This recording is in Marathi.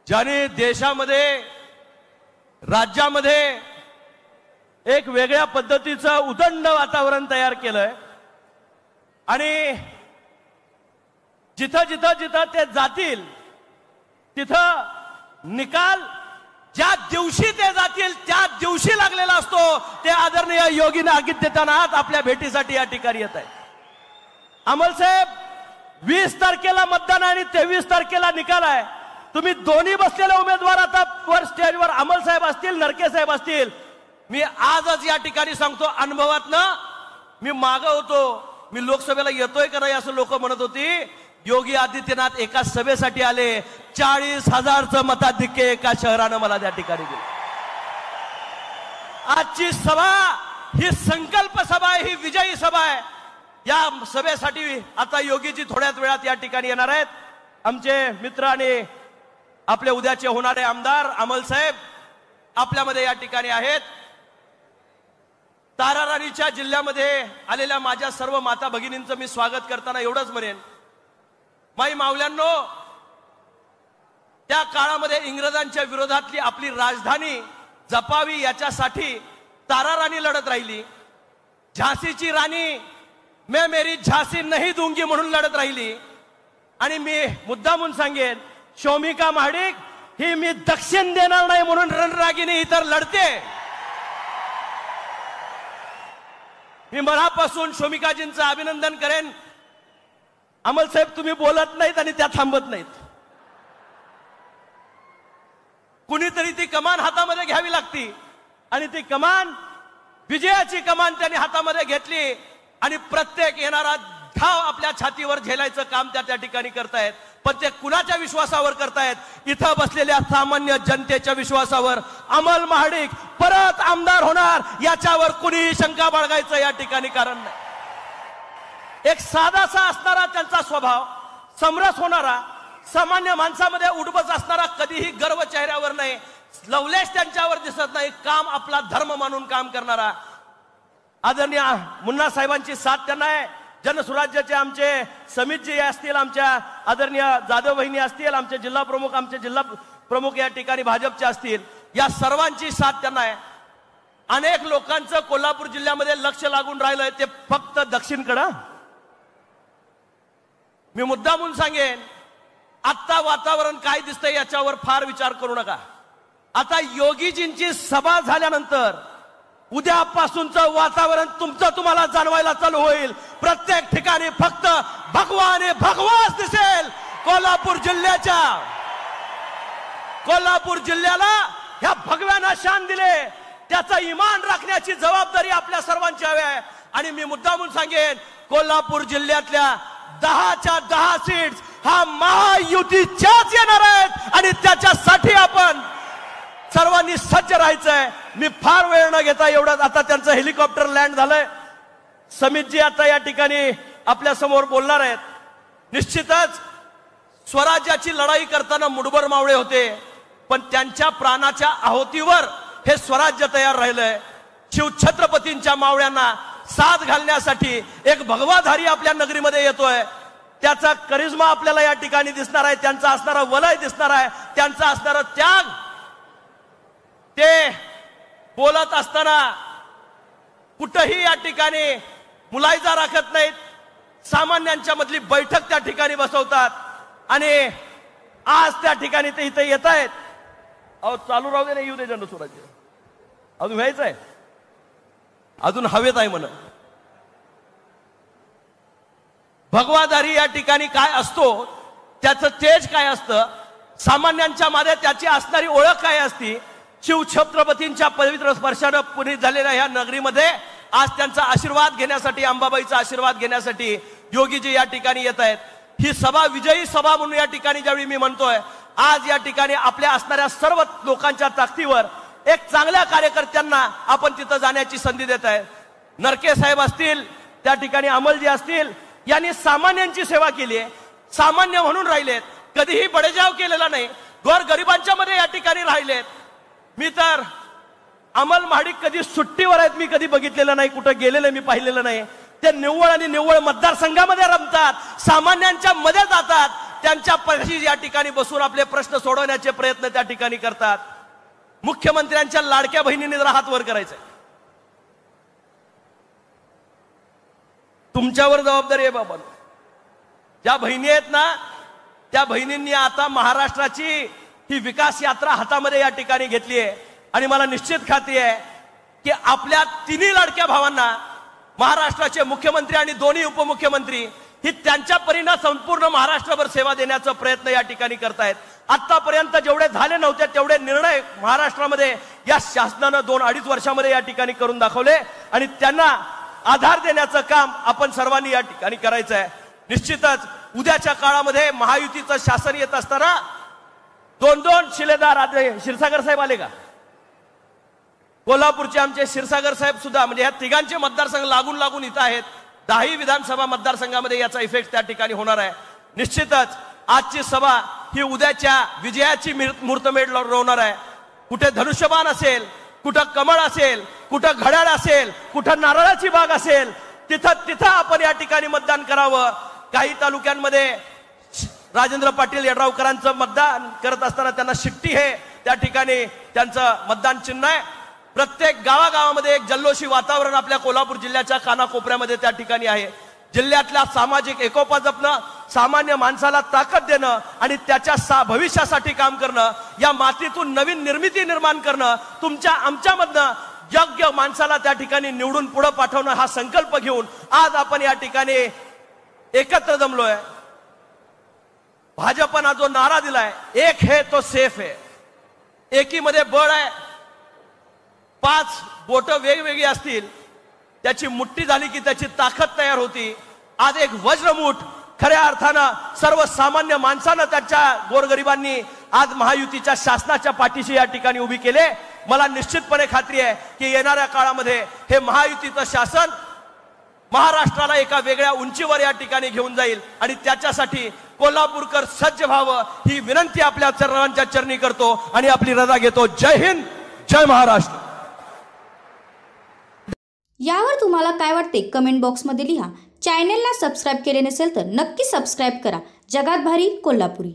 ज्याने देशामध्ये राज्यामध्ये एक वेगळ्या पद्धतीचं उदंड वातावरण तयार केलंय आणि जिथं जिथं जिथं ते जातील तिथं निकाल ज्या दिवशी ते जातील त्या दिवशी लागलेला असतो। ते आदरणीय योगी आदित्यनाथ आपल्या भेटीसाठी या ठिकाणी येत आहेत। अमल साहेब 20 तारखेला मतदान आणि 23 तारखेला निकाल आहे। तुम्ही दोन्ही बसलेले उमेदवार आता वर स्टेजवर अमल साहेब असतील नरके साहेब असतील। मी आजच या ठिकाणी सांगतो अनुभवातनं मी मागे होतो, मी लोकसभेला येतोय का नाही असं लोक म्हणत होती। योगी आदित्यनाथ एका सभेसाठी आले, 40,000चं मताधिक्य एका शहरानं मला त्या ठिकाणी दिलं। आजची सभा ही संकल्प सभा आहे, ही विजयी सभा आहे। या सभेसाठी आता योगीजी थोड्याच वेळात या ठिकाणी येणार आहेत। आमचे मित्र आणि आपले उद्याचे होणारे आमदार अमल साहेब आपल्यामध्ये या ठिकाणी आहेत। ताराराणीच्या जिल्ह्यामध्ये आलेल्या माझ्या सर्व माता भगिनींचं मी स्वागत करताना एवढंच म्हणेन, माई मावल्यांनो, त्या काळामध्ये इंग्रजांच्या विरोधातली आपली राजधानी जपावी याच्यासाठी ताराराणी लढत राहिली। झाशीची राणी मैं मेरी झाशी नहीं दूंगी म्हणून लढत राहिली। आणि मी मुद्दामून सांगेन शोमिका महाडिक ही मी दक्षिण देणार नाही म्हणून रणरागिणी इतर लढते। मी मनापासून शोमिकाजींचं अभिनंदन करेन। अमल साहेब तुम्ही बोलत नाहीत आणि त्या थांबत नाहीत। कुणीतरी ती कमान हातामध्ये घ्यावी लागती आणि ती कमान विजयाची कमान त्यांनी हातामध्ये घेतली आणि प्रत्येक येणारा धाव आपल्या छातीवर झेलायचं काम त्या ठिकाणी करतायत। पण ते कुणाच्या विश्वासावर करतायत? इथं बसलेल्या सामान्य जनतेच्या विश्वासावर। अमल महाडिक परत आमदार होणार याच्यावर कुणीही शंका बाळगायचं या ठिकाणी कारण नाही। एक साधासा असणारा त्यांचा स्वभाव, समरस होणारा, सामान्य माणसामध्ये उडबस असणारा, कधीही गर्व चेहऱ्यावर नाही, लवलेश त्यांच्यावर दिसत नाही, काम आपला धर्म मानून काम करणारा आदरणीय मुन्ना साहेबांची साथ त्यांना आहे। जनसुराज्याचे आमचे समितजी असतील, आमच्या आदरणीय जाधव बहिणी असतील, आमचे जिल्हा प्रमुख या ठिकाणी भाजपचे असतील, या सर्वांची साथ त्यांना आहे। अनेक लोकांचं कोल्हापूर जिल्ह्यामध्ये लक्ष लागून राहिलंय ते फक्त दक्षिणकडे। मी मुद्दामून सांगेन आता वातावरण काय दिसतंय याच्यावर फार विचार करू नका। आता योगीजींची सभा झाल्यानंतर उद्यापासूनचं वातावरण तुमचं तुम्हाला जाणवायला चालू होईल। प्रत्येक ठिकाणी फक्त भगवान भगवाच दिसेल। कोल्हापूर जिल्ह्याला ह्या भगव्यानं शान दिले, त्याचा इमान राखण्याची जबाबदारी आपल्या सर्वांची आहे। आणि मी मुद्दामून सांगेन कोल्हापूर जिल्ह्यातल्या 10च्या 10 सीट्स हा महायुतीच्याच येणार आहेत आणि त्याच्यासाठी आपण सर्वांनी सज्ज राहायचंय। मी फार वेळ न घेता एवढंच, आता त्यांचं हेलिकॉप्टर लँड झालंय। समितजी आता या ठिकाणी आपल्या समोर बोलणार आहेत। निश्चितच स्वराज्याची लढाई करताना मुडबर मावळे होते, पण त्यांच्या प्राणाच्या आहुतीवर हे स्वराज्य तयार राहिलंय। शिवछत्रपतींच्या मावळ्यांना साथ घालण्यासाठी एक भगवाधारी आपल्या नगरीमध्ये येतोय। त्याचा करिश्मा आपल्याला या ठिकाणी दिसणार आहे, त्यांचा असणारा वलय दिसणार आहे, त्यांचा असणारा त्याग। ते बोलत असताना कुठेही या ठिकाणी मुलायजा राखत नाहीत, सामान्यांच्या मधली बैठक त्या ठिकाणी बसवतात आणि आज त्या ठिकाणी ते इथे येत आहेत। अहो चालू राहू दे, नाही येऊ दे जनसुराज्य, अजून व्हायचंय, अजून हवेत आहे म्हण। भगवादारी या ठिकाणी काय असतो, त्याचं तेज काय असतं, सामान्यांच्या मध्ये त्याची असणारी ओळख काय असती। शिवछत्रपतींच्या पवित्र स्पर्शानं पुनीत झालेल्या ह्या नगरीमध्ये आज त्यांचा आशीर्वाद घेण्यासाठी, अंबाबाईचा आशीर्वाद घेण्यासाठी योगीजी या ठिकाणी येत आहेत। ही सभा विजयी सभा म्हणून या ठिकाणी ज्यावेळी मी म्हणतोय, आज या ठिकाणी आपल्या असणाऱ्या सर्व लोकांच्या ताकदीवर एक चांगल्या कार्यकर्त्यांना आपण तिथं जाण्याची संधी देत आहे। नरके साहेब असतील, त्या ठिकाणी अमलजी असतील, यांनी सामान्यांची सेवा केली आहे, सामान्य म्हणून राहिलेत, कधीही बडेजाव केलेला नाही, गोरगरिबांच्या मध्ये या ठिकाणी राहिलेत। मी तर अमल महाडिक कधी सुट्टीवर आहेत मी कधी बघितलेलं नाही, कुठं गेलेलं मी पाहिलेलं नाही। ते निव्वळ आणि निव्वळ मतदारसंघामध्ये रमतात, सामान्यांच्या मध्ये जातात, त्यांच्या पाशी या ठिकाणी बसून आपले प्रश्न सोडवण्याचे प्रयत्न त्या ठिकाणी करतात। मुख्यमंत्र्यांच्या लाडक्या बहिणीने जरा हात वर करायचा, तुमच्यावर जबाबदारी आहे बाबा। ज्या बहिणी आहेत ना, त्या बहिणींनी आता महाराष्ट्राची ही विकास यात्रा हातामध्ये या ठिकाणी घेतली आहे आणि मला निश्चित खात्री आहे की आपल्या तिन्ही लाडक्या भावांना महाराष्ट्राचे मुख्यमंत्री आणि दोन्ही उपमुख्यमंत्री ही त्यांच्या परीने संपूर्ण महाराष्ट्रभर सेवा देण्याचा प्रयत्न या ठिकाणी करतायत। आतापर्यंत जेवढे झाले नव्हते तेवढे निर्णय महाराष्ट्रामध्ये या शासनाने 2-2.5 वर्षामध्ये या ठिकाणी करून दाखवले आणि त्यांना आधार देण्याचं काम आपण सर्वांनी या ठिकाणी करायचं आहे। निश्चितच उद्याच्या काळामध्ये महायुतीचं शासन येत असताना 2-2 शिलेदार आले। क्षीरसागर साहेब आले का? कोल्हापूरचे आमचे क्षीरसागर साहेब सुद्धा, म्हणजे या तिघांचे मतदारसंघ लागून लागून इथं आहेत। 10 विधानसभा मतदारसंघामध्ये याचा इफेक्ट त्या ठिकाणी होणार आहे। निश्चितच आजची सभा ही उद्याच्या विजयाची मुहूर्तमेढ रोवणार आहे। कुठे धनुष्यबाण असेल, कुठं कमळ असेल, कुठं घड्याळ असेल, कुठं नारळाची बाग असेल, तिथं आपण या ठिकाणी मतदान करावं। काही तालुक्यांमध्ये राजेंद्र पाटील यड्रावकरांचं मतदान करत असताना त्यांना शिट्टी हे त्या ठिकाणी त्यांचं मतदान चिन्ह आहे। प्रत्येक गावागावामध्ये एक जल्लोषी वातावरण आपल्या कोल्हापूर जिल्ह्याच्या कानाकोपऱ्यामध्ये त्या ठिकाणी आहे। जिल्ह्यातल्या सामाजिक एकोपा जपणं, सामान्य माणसाला ताकद देणं आणि त्याच्या भविष्यासाठी काम करणं, या मातीतून नवीन निर्मिती निर्माण करणं, तुमच्या आमच्यामधनं योग्य माणसाला त्या ठिकाणी निवडून पुढे पाठवणं हा संकल्प घेऊन आज आपण या ठिकाणी एकत्र जमलोय। भाजपने जो नारा दिलाय, एक है तो सेफ है, एकीमध्ये बळ आहे। 5 बोट वेगवेगळी असतील, त्याची मुठ्ठी झाली की त्याची ताकद तयार होती। आज एक वज्रमुठ खऱ्या अर्थानं सर्वसामान्य माणसानं, त्यांच्या गोरगरिबांनी आज महायुतीच्या शासनाच्या पाठीशी या ठिकाणी उभी केले। मला निश्चितपणे खात्री आहे की येणाऱ्या काळामध्ये हे महायुतीचं शासन महाराष्ट्राला एका वेगळ्या उंचीवर या ठिकाणी घेऊन जाईल आणि त्याच्यासाठी कोल्हापूरकर सज्ज व्हावं ही विनंती आपल्या सर्वांच्या चरणी करतो आणि आपली रजा घेतो। जय हिंद, जय महाराष्ट्र। यावर तुम्हाला काय वाटते कमेंट बॉक्समध्ये लिहा। चॅनलला सबस्क्राईब केले नसेल तर नक्की सबस्क्राईब करा। जगात भारी कोल्हापुरी।